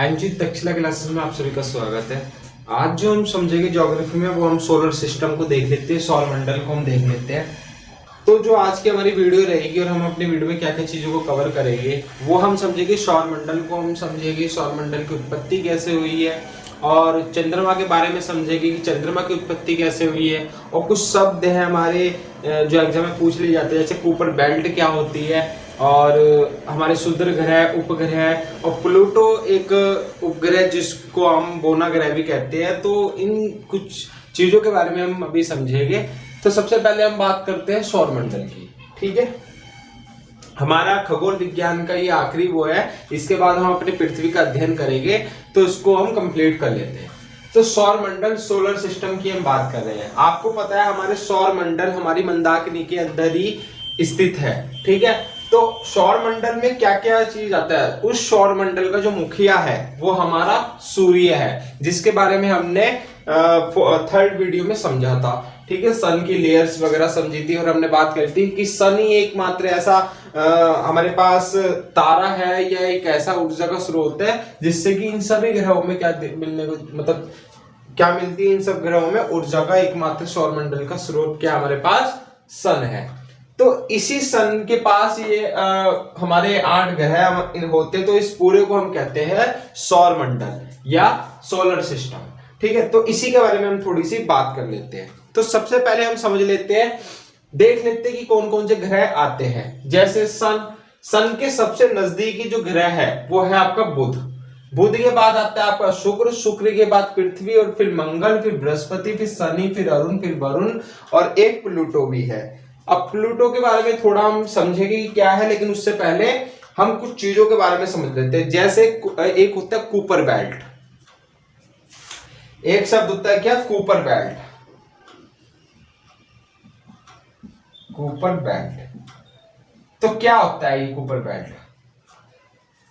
हाँ जी, तक्षशिला क्लासेस में आप सभी का स्वागत है। आज जो हम समझेंगे ज्योग्राफी में वो हम सोलर सिस्टम को देख लेते हैं, सौरमंडल को हम देख लेते हैं। तो जो आज की हमारी वीडियो रहेगी और हम अपनी वीडियो में क्या क्या चीजों को कवर करेंगे वो हम समझेंगे। सौरमंडल को हम समझेंगे, सौरमंडल की उत्पत्ति कैसे हुई है, और चंद्रमा के बारे में समझेंगे कि चंद्रमा की उत्पत्ति कैसे हुई है। और कुछ शब्द है हमारे जो एग्जाम में पूछ लिए जाते हैं, जैसे कुपर बेल्ट क्या होती है, और हमारे क्षुद्र ग्रह, उपग्रह, और प्लूटो एक उपग्रह जिसको हम बोना ग्रह भी कहते हैं। तो इन कुछ चीजों के बारे में हम अभी समझेंगे। तो सबसे पहले हम बात करते हैं सौरमंडल की। ठीक है, हमारा खगोल विज्ञान का ये आखिरी वो है, इसके बाद हम अपनी पृथ्वी का अध्ययन करेंगे, तो इसको हम कंप्लीट कर लेते हैं। तो सौरमंडल, सोलर सिस्टम की हम बात कर रहे हैं। आपको पता है हमारे सौरमंडल हमारी मंदाकिनी के अंदर ही स्थित है। ठीक है, तो सौरमंडल में क्या क्या चीज आता है, उस सौरमंडल का जो मुखिया है वो हमारा सूर्य है, जिसके बारे में हमने थर्ड वीडियो में समझा था। ठीक है, सन की लेयर्स वगैरह समझी थी, और हमने बात करी थी कि सन ही एकमात्र ऐसा हमारे पास तारा है या एक ऐसा ऊर्जा का स्रोत है जिससे कि इन सभी ग्रहों में क्या मिलने को, मतलब क्या मिलती है इन सब ग्रहों में ऊर्जा का एकमात्र सौरमंडल का स्रोत क्या हमारे पास सन है। तो इसी सन के पास ये हमारे 8 ग्रह होते, तो इस पूरे को हम कहते हैं सौरमंडल या सोलर सिस्टम। ठीक है, तो इसी के बारे में हम थोड़ी सी बात कर लेते हैं। तो सबसे पहले हम समझ लेते हैं, देख लेते हैं कि कौन कौन से ग्रह आते हैं। जैसे सन के सबसे नजदीकी जो ग्रह है वो है आपका बुध। बुध के बाद आता है आपका शुक्र के बाद पृथ्वी, और फिर मंगल, फिर बृहस्पति, फिर शनि, फिर अरुण, फिर वरुण, और एक प्लूटो भी है। अब प्लूटो के बारे में थोड़ा हम समझेंगे कि क्या है, लेकिन उससे पहले हम कुछ चीजों के बारे में समझ लेते हैं। जैसे एक होता है कूपर बेल्ट, एक शब्द होता है क्या, कूपर बेल्ट। कूपर बेल्ट, तो क्या होता है ये कूपर बेल्ट?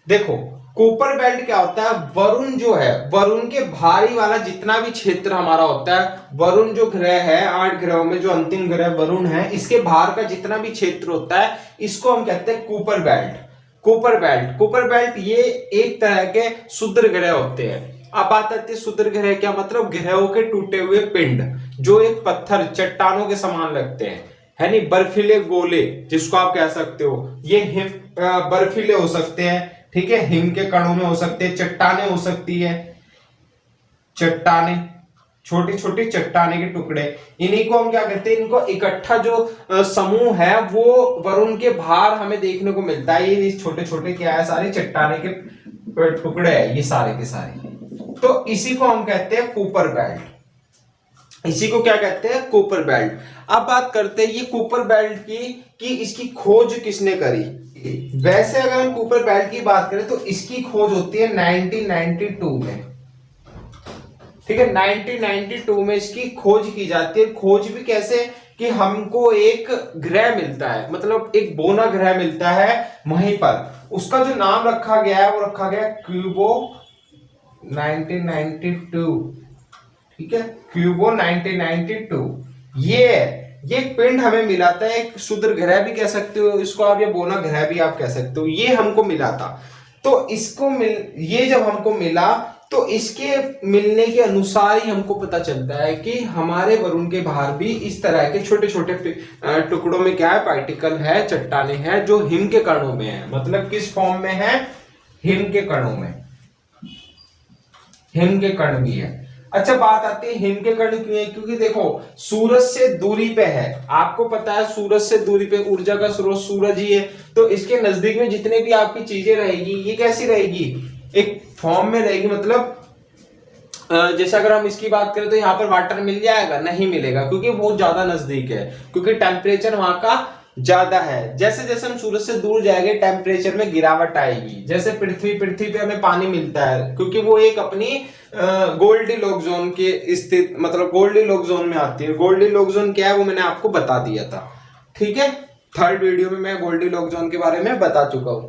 देखो, कूपर बेल्ट क्या होता है, वरुण जो है, वरुण के भारी वाला जितना भी क्षेत्र हमारा होता है, वरुण जो ग्रह है, 8 ग्रहों में जो अंतिम ग्रह वरुण है, इसके भार का जितना भी क्षेत्र होता है, इसको हम कहते हैं कूपर बेल्ट। कूपर बेल्ट ये एक तरह के क्षुद्र ग्रह होते हैं। अब बात आती है क्षुद्र ग्रह क्या मतलब, ग्रहों के टूटे हुए पिंड जो एक पत्थर, चट्टानों के समान लगते हैं, है नहीं, बर्फीले गोले जिसको आप कह सकते हो। ये बर्फीले हो सकते हैं, ठीक है, हिम के कणों में हो सकते हैं, चट्टाने हो सकती है, चट्टाने, छोटी छोटी चट्टाने के टुकड़े, इन्हीं को हम क्या कहते हैं, इनको इकट्ठा जो समूह है वो वरुण के भार हमें देखने को मिलता है। ये छोटे छोटे क्या है, सारे चट्टाने के टुकड़े हैं ये सारे के सारे। तो इसी को हम कहते हैं कूपर बेल्ट, इसी को क्या कहते हैं, कूपर बेल्ट। अब बात करते हैं ये कूपर बेल्ट की कि इसकी खोज किसने करी। वैसे अगर हम कूपर बेल्ट की बात करें तो इसकी खोज होती है 1992 में। ठीक है, 1992 में इसकी खोज की जाती है। खोज भी कैसे कि हमको एक ग्रह मिलता है, मतलब एक बोना ग्रह मिलता है वहीं पर, उसका जो नाम रखा गया है वो रखा गया क्यूबो 1992। ठीक है, क्यूबो 1992 ये पिंड हमें मिला था, एक क्षुद्र ग्रह भी कह सकते हो इसको आप, या बोना ग्रह भी आप कह सकते हो। ये हमको मिला था, तो इसको ये जब हमको मिला तो इसके मिलने के अनुसार ही हमको पता चलता है कि हमारे वरुण के बाहर भी इस तरह के छोटे छोटे टुकड़ों में क्या है, पार्टिकल है, चट्टाने हैं, जो हिम के कणों में है। मतलब किस फॉर्म में है, हिम के कणों में, हिम के कण भी है। अच्छा, बात आती है हिम के कण क्यों है, क्योंकि देखो सूरज से दूरी पे है, आपको पता है सूरज से दूरी पे ऊर्जा का स्रोत सूरज ही है, तो इसके नजदीक में जितने भी आपकी चीजें रहेगी ये कैसी रहेगी, एक फॉर्म में रहेगी। मतलब जैसे अगर हम इसकी बात करें तो यहाँ पर वाटर मिल जाएगा, नहीं मिलेगा, क्योंकि बहुत ज्यादा नजदीक है, क्योंकि टेम्परेचर वहां का ज्यादा है। जैसे जैसे हम सूरज से दूर जाएंगे टेम्परेचर में गिरावट आएगी। जैसे पृथ्वी पे हमें पानी मिलता है, क्योंकि वो एक अपनी गोल्डीलॉक जोन के स्थित, मतलब गोल्डीलॉक जोन में आती है। गोल्डीलॉक जोन क्या है वो मैंने आपको बता दिया था। ठीक है, थर्ड वीडियो में मैं गोल्डीलॉक जोन के बारे में बता चुका हूं।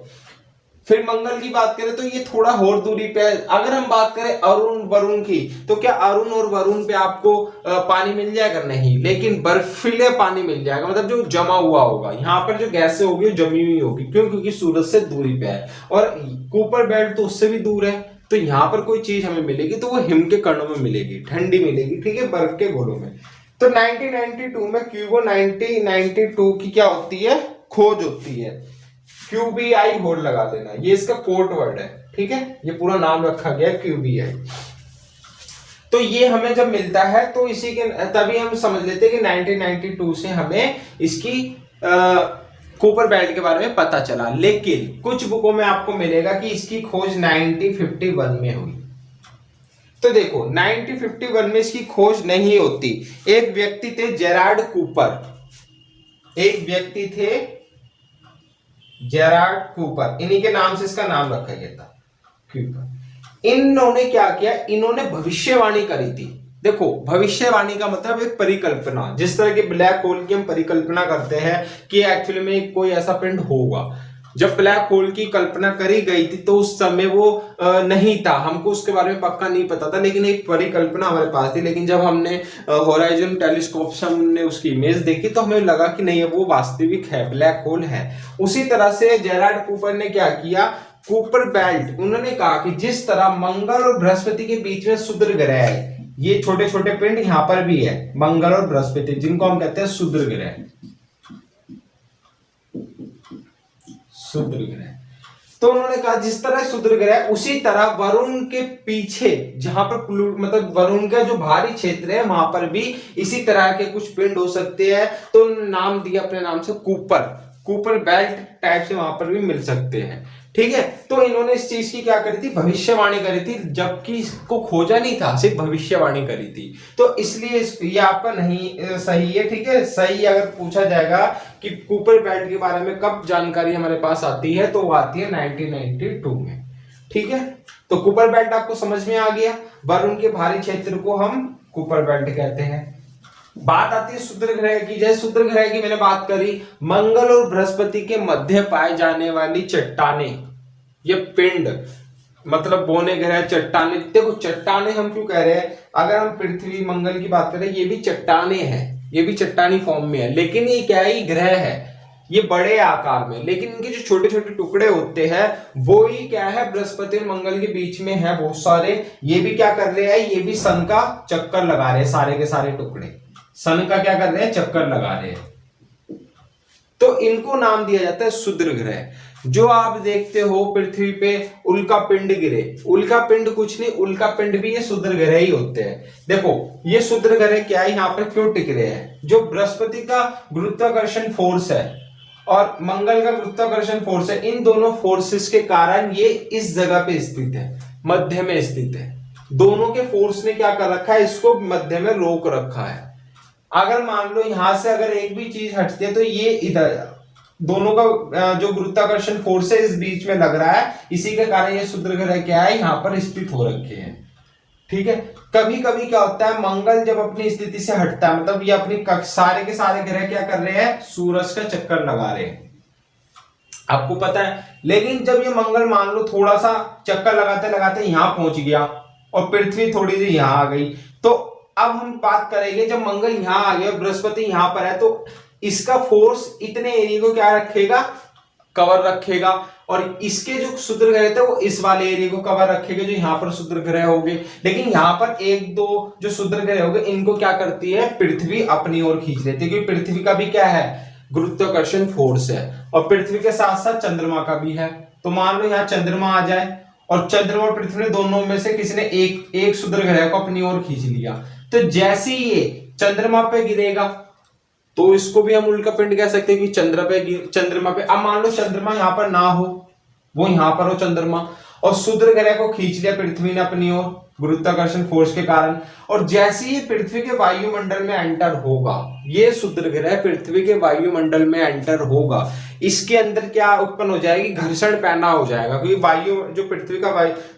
फिर मंगल की बात करें तो ये थोड़ा और दूरी पे है। अगर हम बात करें अरुण वरुण की, तो क्या अरुण और वरुण पे आपको पानी मिल जाएगा? नहीं, लेकिन बर्फीले पानी मिल जाएगा, मतलब जो जमा हुआ होगा। यहाँ पर जो गैसें होगी जमी हुई होगी, क्यों? क्योंकि सूरज से दूरी पे है। और कूपर बेल्ट तो उससे भी दूर है, तो यहाँ पर कोई चीज हमें मिलेगी तो वो हिम के कणों में मिलेगी, ठंडी मिलेगी, ठीक है, बर्फ के गोलों में। तो 1992 में क्यूबो 1992 की क्या होती है, खोज होती है। QBI होल्ड लगा देना, ये इसका कोड वर्ड है, ठीक है, ये पूरा नाम रखा गया है QBI। तो ये हमें जब मिलता है तो इसी के तभी हम समझ लेते हैं कि 1992 से हमें इसकी कूपर बेल्ट के बारे में पता चला। लेकिन कुछ बुकों में आपको मिलेगा कि इसकी खोज 1951 में हुई। तो देखो 1951 में इसकी खोज नहीं होती। एक व्यक्ति थे जेरार्ड कूपर, एक व्यक्ति थे जेरार्ड कूपर, इन्हीं के नाम से इसका नाम रखा गया था कूपर। इन्होंने क्या किया, इन्होंने भविष्यवाणी करी थी। देखो भविष्यवाणी का मतलब एक परिकल्पना, जिस तरह के ब्लैक होल की हम परिकल्पना करते हैं कि एक्चुअली में कोई ऐसा पिंड होगा। जब ब्लैक होल की कल्पना करी गई थी तो उस समय वो नहीं था, हमको उसके बारे में पक्का नहीं पता था, लेकिन एक परिकल्पना हमारे पास थी। लेकिन जब हमने होराइजन टेलीस्कोप से हमने उसकी इमेज देखी तो हमें लगा कि नहीं वो वास्तविक है, ब्लैक होल है। उसी तरह से जेरार्ड कूपर ने क्या किया, कूपर बेल्ट, उन्होंने कहा कि जिस तरह मंगल और बृहस्पति के बीच में क्षुद्र ग्रह है, ये छोटे छोटे पिंड यहां पर भी है, मंगल और बृहस्पति, जिनको हम कहते हैं क्षुद्र ग्रह, क्षुद्र ग्रह। तो उन्होंने कहा जिस तरह क्षुद्र ग्रह उसी तरह वरुण के पीछे जहां पर मतलब वरुण का जो भारी क्षेत्र है वहां पर भी इसी तरह के कुछ पिंड हो सकते हैं। तो उन्होंने नाम दिया अपने नाम से कूपर, कूपर बेल्ट टाइप से वहां पर भी मिल सकते हैं, ठीक है। तो इन्होंने इस चीज की क्या करी थी, भविष्यवाणी करी थी, जबकि इसको खोजा नहीं था, सिर्फ भविष्यवाणी करी थी। तो इसलिए ये आपका नहीं सही है, ठीक है। सही अगर पूछा जाएगा कि कूपर बेल्ट के बारे में कब जानकारी हमारे पास आती है तो वो आती है 1992 में, ठीक है। तो कूपर बेल्ट आपको समझ में आ गया, वरुण के भारी क्षेत्र को हम कूपर बेल्ट कहते हैं। बात आती है क्षुद्र ग्रह की। जैसे क्षुद्र ग्रह की मैंने बात करी, मंगल और बृहस्पति के मध्य पाए जाने वाली चट्टाने, ये पिंड मतलब बोने ग्रह चट्टाने। देखो चट्टाने हम क्यों कह रहे हैं, अगर हम पृथ्वी मंगल की बात करें ये भी चट्टाने हैं, ये भी चट्टानी फॉर्म में है, लेकिन ये क्या है, ग्रह है, ये बड़े आकार में, लेकिन इनके जो छोटे छोटे टुकड़े होते हैं वो ही क्या है, बृहस्पति और मंगल के बीच में है बहुत सारे। ये भी क्या कर रहे हैं, ये भी सन का चक्कर लगा रहे हैं, सारे के सारे टुकड़े सन का क्या कर रहे हैं, चक्कर लगा रहे हैं। तो इनको नाम दिया जाता है क्षुद्र ग्रह। जो आप देखते हो पृथ्वी पे उल्का पिंड गिरे, उल्का पिंड कुछ नहीं, उल्का पिंड भी ये क्षुद्र ग्रह ही होते हैं। देखो ये क्षुद्र ग्रह क्या है, यहाँ पर क्यों टिक रहे हैं, जो बृहस्पति का गुरुत्वाकर्षण फोर्स है और मंगल का गुरुत्वाकर्षण फोर्स है, इन दोनों फोर्सेस के कारण ये इस जगह पे स्थित है, मध्य में स्थित है। दोनों के फोर्स ने क्या कर रखा है, इसको मध्य में रोक रखा है। अगर मान लो यहां से अगर एक भी चीज हटती है तो ये इधर, दोनों का जो गुरुत्वाकर्षण फोर्स है इस बीच में लग रहा है, इसी के कारण ये क्षुद्र ग्रह क्या है, यहाँ पर स्थित हो रखे हैं, ठीक है। कभी कभी क्या होता है, मंगल जब अपनी स्थिति से हटता है, मतलब ये अपनी सारे के सारे ग्रह क्या कर रहे हैं, सूरज का चक्कर लगा रहे हैं, आपको पता है। लेकिन जब ये मंगल मान लो थोड़ा सा चक्कर लगाते लगाते यहां पहुंच गया और पृथ्वी थोड़ी सी यहां आ गई, तो अब हम बात करेंगे जब मंगल यहां आ गया, बृहस्पति यहां पर है, तो इसका फोर्स इतने एरिया को क्या रखेगा, कवर रखेगा, और इसके जो क्षुद्र ग्रह थे वो इस वाले एरिया को कवर रखेगा जो यहाँ पर क्षुद्र ग्रह होंगे। लेकिन यहाँ पर एक दो जो क्षुद्र ग्रह होंगे इनको क्या करती है, पृथ्वी अपनी ओर खींच लेती है, क्योंकि पृथ्वी का भी क्या है, गुरुत्वाकर्षण फोर्स है, और पृथ्वी के साथ साथ चंद्रमा का भी है। तो मान लो यहाँ चंद्रमा आ जाए और चंद्रमा और पृथ्वी दोनों में से किसी ने एक क्षुद्र ग्रह को अपनी ओर खींच लिया, तो जैसे ही ये चंद्रमा पे गिरेगा तो इसको भी हम उल्का पिंड कह सकते हैं कि चंद्रमा पे। अब मान लो चंद्रमा यहां पर ना हो, वो यहां पर हो चंद्रमा, और क्षुद्र ग्रह को खींच लिया पृथ्वी ने अपनी ओर गुरुत्वाकर्षण फोर्स के कारण, और जैसे ही पृथ्वी के वायुमंडल में एंटर होगा, ये क्षुद्र ग्रह पृथ्वी के वायुमंडल में एंटर होगा, इसके अंदर क्या उत्पन्न हो जाएगी, घर्षण पैदा हो जाएगा, क्योंकि वायु जो पृथ्वी का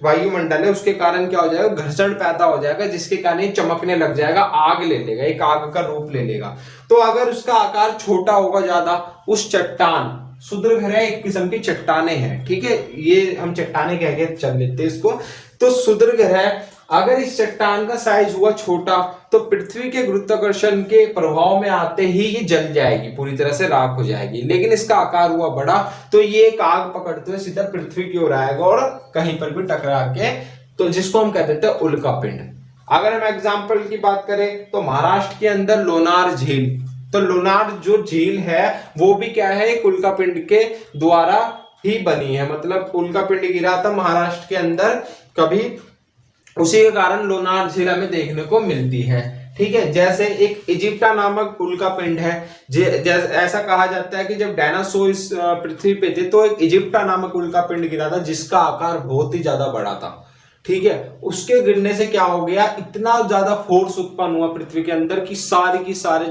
वायुमंडल है उसके कारण क्या हो जाएगा, घर्षण पैदा हो जाएगा, जिसके कारण चमकने लग जाएगा, आग ले लेगा, एक आग का रूप ले लेगा। तो अगर उसका आकार छोटा होगा ज्यादा, उस चट्टान, क्षुद्र ग्रह एक किस्म की चट्टाने हैं, ठीक है, ये हम चट्टाने कह के चल लेते हैं इसको। तो क्षुद्र ग्रह अगर इस चट्टान का साइज हुआ छोटा तो पृथ्वी के गुरुत्वाकर्षण के प्रभाव में आते ही ये जल जाएगी, पूरी तरह से राख हो जाएगी। लेकिन इसका आकार हुआ बड़ा तो ये एक आग पकड़ते हुए सीधा पृथ्वी की ओर आएगा और कहीं पर भी टकरा के तो जिसको हम कह देते हैं उल्का पिंड। अगर हम एग्जाम्पल की बात करें तो महाराष्ट्र के अंदर लोनार झील, तो लोनार जो झील है वो भी क्या है, एक उल्का पिंड के द्वारा ही बनी है। मतलब उल्का पिंड गिरा था महाराष्ट्र के अंदर कभी, उसी के कारण लोनार झील हमें देखने को मिलती है। ठीक है, जैसे एक इजिप्टा नामक उल्का पिंड है, ऐसा कहा जाता है कि जब डायनासोर इस पृथ्वी पे थे तो एक इजिप्टा नामक उल्का पिंड गिरा था जिसका आकार बहुत ही ज्यादा बड़ा था। ठीक है, उसके गिरने से क्या हो गया, इतना ज्यादा फोर्स उत्पन्न हुआ पृथ्वी के अंदर कि सारी की सारी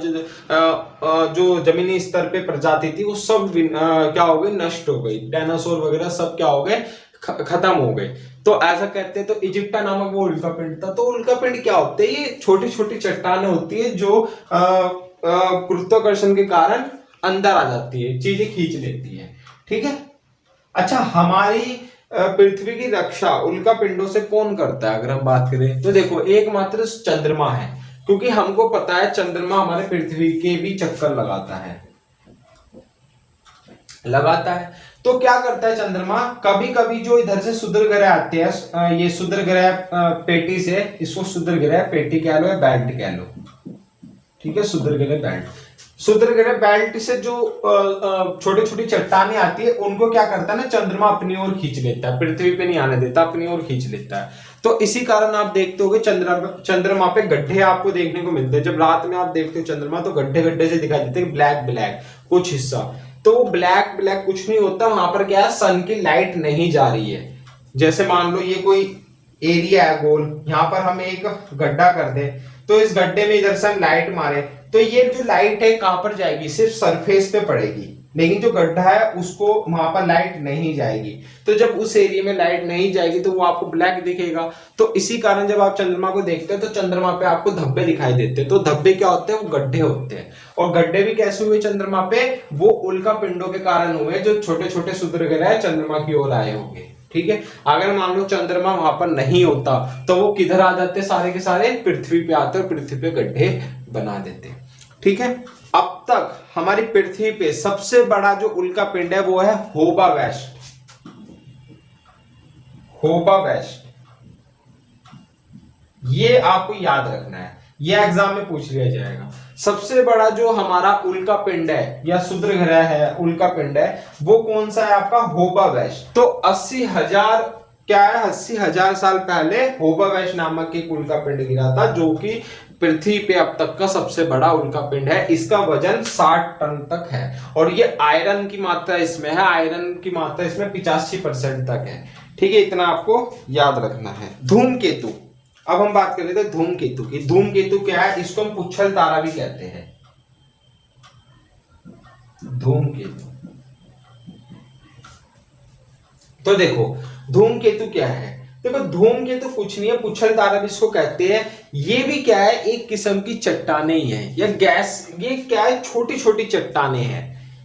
जो जमीनी स्तर पे प्रजाति थी वो सब क्या हो गई, नष्ट हो गई। डायनासोर वगैरह सब क्या हो गए, खत्म हो गए। तो ऐसा कहते हैं। तो इजिप्टा नामक वो उल्का पिंड था। तो उल्का पिंड क्या होते हैं, ये छोटी छोटी चट्टानें होती है जो गुरुत्वाकर्षण के कारण अंदर आ जाती है, चीजें खींच लेती है। ठीक है, अच्छा हमारी पृथ्वी की रक्षा उल्का पिंडों से कौन करता है, अगर हम बात करें तो देखो एकमात्र चंद्रमा है, क्योंकि हमको पता है चंद्रमा हमारे पृथ्वी के भी चक्कर लगाता है। तो क्या करता है चंद्रमा, कभी कभी जो इधर से क्षुद्र ग्रह आते हैं, ये क्षुद्र ग्रह पेटी से, इसको क्षुद्र ग्रह पेटी कह लो या बेल्ट कह लो। ठीक है, क्षुद्र ग्रह बेल्ट, क्षुद्र ग्रह बेल्ट से जो छोटी छोटी चट्टानें आती है उनको क्या करता है ना, चंद्रमा अपनी ओर खींच लेता है, पृथ्वी पे नहीं आने देता, अपनी ओर खींच लेता है। तो इसी कारण आप देखते होगे चंद्रमा पे गड्ढे आपको देखने को मिलते हैं। जब रात में आप देखते हो चंद्रमा तो गड्ढे गड्ढे से दिखाई देते हैं, ब्लैक ब्लैक कुछ हिस्सा। तो ब्लैक ब्लैक कुछ नहीं होता, वहां पर क्या है, सन की लाइट नहीं जा रही है। जैसे मान लो ये कोई एरिया है गोल, यहाँ पर हम एक गड्ढा कर दे, तो इस गड्ढे में इधर से हम लाइट मारे तो ये जो लाइट है कहां पर जाएगी, सिर्फ सरफेस पे पड़ेगी, लेकिन जो गड्ढा है उसको वहां पर लाइट नहीं जाएगी। तो जब उस एरिया में लाइट नहीं जाएगी तो वो आपको ब्लैक दिखेगा। तो इसी कारण जब आप चंद्रमा को देखते हैं तो चंद्रमा पे आपको धब्बे दिखाई देते हैं। तो धब्बे क्या होते हैं, वो गड्ढे होते हैं। और गड्ढे भी कैसे हुए चंद्रमा पे, वो उल्का पिंडों के कारण हुए, जो छोटे छोटे क्षुद्र ग्रह चंद्रमा की ओर आए होंगे। ठीक है, अगर मान लो चंद्रमा वहां पर नहीं होता तो वो किधर आ जाते, सारे के सारे पृथ्वी पे आते और पृथ्वी पे गड्ढे बना देते। ठीक है, अब तक हमारी पृथ्वी पे सबसे बड़ा जो उल्का पिंड है वो है होबा वेस्ट। होबा वेस्ट, ये आपको याद रखना है, ये एग्जाम में पूछ लिया जाएगा। सबसे बड़ा जो हमारा उल्का पिंड है या क्षुद्र ग्रह है, उल्का पिंड है, वो कौन सा है आपका, होबा वेस्ट। तो 80,000 क्या है, 80,000 साल पहले होबा वेस्ट नामक एक उल्का पिंड गिरा था, जो कि पृथ्वी पे अब तक का सबसे बड़ा उल्का पिंड है। इसका वजन 60 टन तक है और ये आयरन की मात्रा इसमें है, आयरन की मात्रा इसमें 85% तक है। ठीक है, इतना आपको याद रखना है। धूमकेतु, अब हम बात कर लेते हैं धूमकेतु की। धूमकेतु क्या है, इसको हम पुच्छल तारा भी कहते हैं। धूमकेतु, तो देखो धूमकेतु क्या है, देखो धूमकेतु कुछ नहीं है, पुच्छल तारा भी इसको कहते हैं। ये भी क्या है, एक किस्म की चट्टाने ही है या गैस, ये क्या है, छोटी छोटी चट्टाने हैं।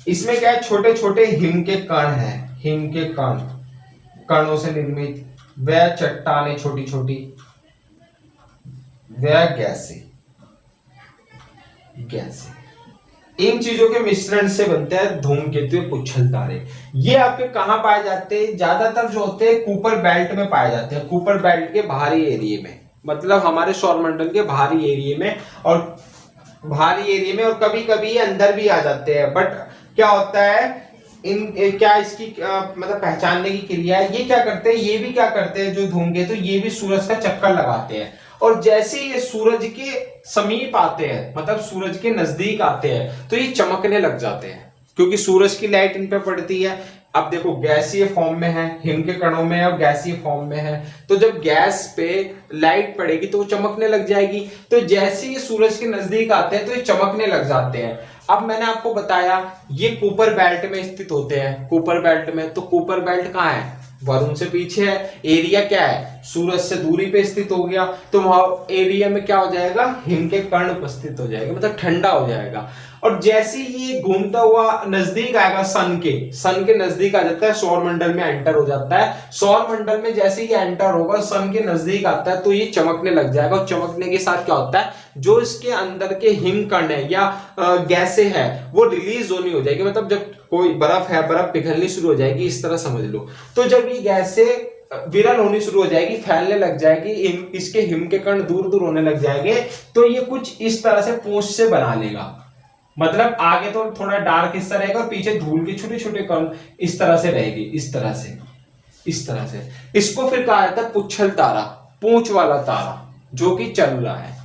इसमें क्या है, छोटे छोटे हिम के कण हैं, हिम के कण, कणों से निर्मित वह चट्टाने छोटी छोटी, वह गैसें, गैसें, इन चीजों के मिश्रण से बनते हैं धूमकेतु, पुच्छल तारे। ये आपके कहां पाए जाते हैं, ज्यादातर जो होते हैं कूपर बेल्ट में पाए जाते हैं, कूपर बेल्ट के बाहरी एरिया में, मतलब हमारे सौरमंडल के बाहरी एरिया में, और बाहरी एरिया में, और कभी कभी अंदर भी आ जाते हैं। बट क्या होता है, क्या इसकी मतलब पहचानने की क्रिया है, ये क्या करते हैं, ये भी क्या करते हैं जो धूमकेतु, ये भी सूरज का चक्कर लगाते हैं। और जैसे ये सूरज के समीप आते हैं, मतलब सूरज के नजदीक आते हैं, तो ये चमकने लग जाते हैं, क्योंकि सूरज की लाइट इन पे पड़ती है। अब देखो गैसीय फॉर्म में है, हिम के कणों में है और गैसीय फॉर्म में है, तो जब गैस पे लाइट पड़ेगी तो वो चमकने लग जाएगी। तो जैसे ये सूरज के नजदीक आते हैं तो ये चमकने लग जाते हैं। अब मैंने आपको बताया ये कूपर बेल्ट में स्थित होते हैं, कूपर बेल्ट में। तो कूपर बेल्ट कहाँ है, वरुण से पीछे है, एरिया क्या है, सूरज से दूरी पे स्थित हो गया, तो वहां एरिया में क्या हो जाएगा, हिम के कण उपस्थित हो जाएगा, मतलब ठंडा हो जाएगा। और जैसे ये घूमता हुआ नजदीक आएगा सन के नजदीक आ जाता है, सौरमंडल में एंटर हो जाता है। सौरमंडल में जैसे ही एंटर होगा, सन के नजदीक आता है, तो ये चमकने लग जाएगा। और चमकने के साथ क्या होता है, जो इसके अंदर के हिमकण है या गैसें है वो रिलीज होनी हो जाएगी, मतलब जब कोई बर्फ है, बर्फ पिघलनी शुरू हो जाएगी, इस तरह समझ लो। तो जब ये गैसें विरल होनी शुरू हो जाएगी, फैलने लग जाएगी, इसके हिम के कण दूर दूर होने लग जाएंगे, तो ये कुछ इस तरह से पूंछ से बना लेगा। मतलब आगे तो थोड़ा डार्क हिस्सा रहेगा और पीछे धूल के छोटे छोटे कण इस तरह से रहेगी, इस तरह से, इस तरह से। इसको फिर कहा जाता है पुच्छल तारा, पूंछ वाला तारा जो कि चल रहा है।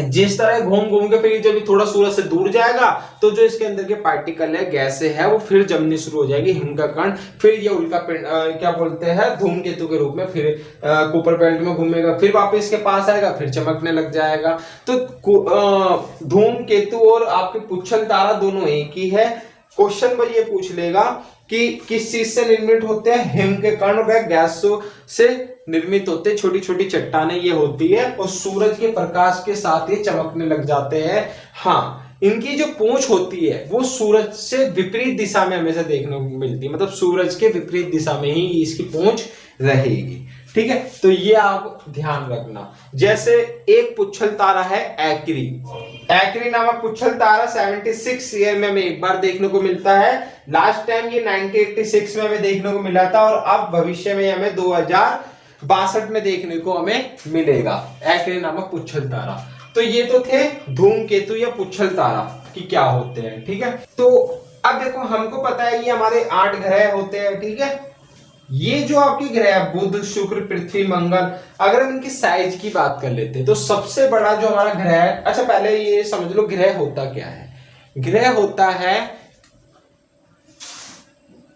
जिस तरह घूम घूम के फिर जब थोड़ा सूरज से दूर जाएगा तो जो इसके अंदर के पार्टिकल है, गैस है, वो फिर जमनी शुरू हो जाएगी, हिम का कण। फिर ये उल्का पिंड क्या बोलते हैं, धूमकेतु के रूप में फिर कुपर बेल्ट में घूमेगा, फिर वापस इसके पास आएगा, फिर चमकने लग जाएगा। तो धूमकेतु और आपके पुच्छल तारा दोनों एक ही है। क्वेश्चन पर ये पूछ लेगा कि किस चीज से निर्मित होते हैं, हिम के कण व गैसों से निर्मित होते, छोटी छोटी चट्टानें ये होती है और सूरज के प्रकाश के साथ ये चमकने लग जाते हैं। हाँ, इनकी जो पूंछ होती है वो सूरज से विपरीत दिशा में हमेशा देखने को मिलती है, मतलब सूरज के विपरीत दिशा में ही इसकी पूंछ रहेगी। ठीक है, तो ये आप ध्यान रखना। जैसे एक पुच्छल तारा है एक्री, एक्री नामक पुच्छल तारा 76 ईयर में हमें एक बार देखने को मिलता है। लास्ट टाइम ये 1986 में हमें देखने को मिला था और अब भविष्य में हमें 2062 में देखने को हमें मिलेगा एक्री नामक पुच्छल तारा। तो ये तो थे धूमकेतु या पुच्छल तारा कि क्या होते हैं। ठीक है, तो अब देखो हमको पता है ये हमारे 8 ग्रह होते हैं। ठीक है, ये जो आपके ग्रह बुध, शुक्र, पृथ्वी, मंगल, अगर हम इनकी साइज की बात कर लेते हैं तो सबसे बड़ा जो हमारा ग्रह है, अच्छा पहले ये समझ लो ग्रह होता क्या है। ग्रह होता है,